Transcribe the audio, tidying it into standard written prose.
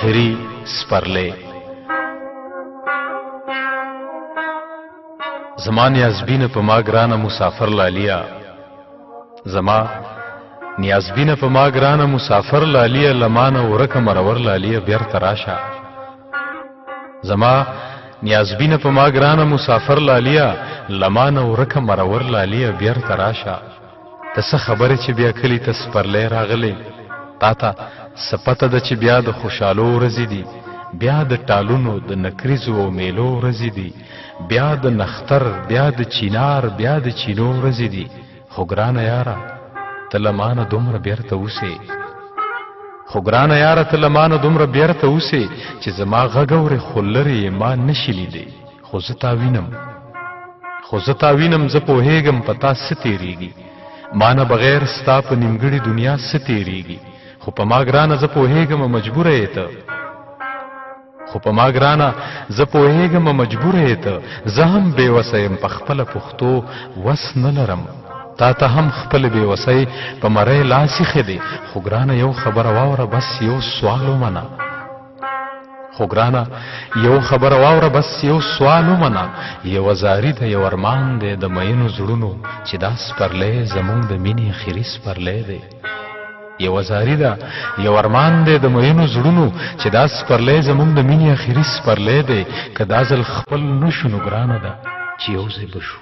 आखिरी स्परले زما نیازبینه په ما ګرانه مسافر لالیا زما نیازبینه په ما ګرانه مسافر لالیا لمانه ورکه مرور لالیا بیرته راشه زما نیازبینه په ما ګرانه مسافر لالیا لمانه ورکه مرور لالیا بیرته راشه ته څه خبره چې بیا کلی ته سپرلی راغلی تا ته څه پته ده چې بیا د خوشحالو ورځې دي بیا د ټالونو د نکریزو او میلو ورځې دي بیا د نختر بیا د چینار بیا د چینو ورځې دي خو ګرانه یاره ته له مانه دومره بیرته اوسې خو ګرانه یاره ته له مانه دومره بیرته اوسې چې زما غږ اورې خو لرې یې ما نشي لیدی خو زه تا وینم زه پوهېږم په تا څه تېرېږي ما نه بغیر ستا په نیمګړې دنیا څه تېرېږي خو په ما ګرانه زه پوهېږم مجبوره یې ته خو په ما ګرانه زه پوهېږم مجبوره یې ته زه هم بېوسه یم په خپله پښتو وس نه لرم تا ته هم خپل بېوسۍ په مرۍ لاس ایښی دی خو ګرانه یو خبره واوره بس یو سوال ومنه خو ګرانه یو خبره واوره بس یو سوال ومنه یوه زاري ده یو ارمان دی د مینو زړونو چې دا سپرلی زموږ د مینې اخري سپرلی دی یوه زاري ده یو ارمان دی د مینو زړونو چې دا سپرلی زموږ د مینې اخري سپرلی دی که دا ځل خپل نه شو نو ګرانه ده چې یو ځای به شو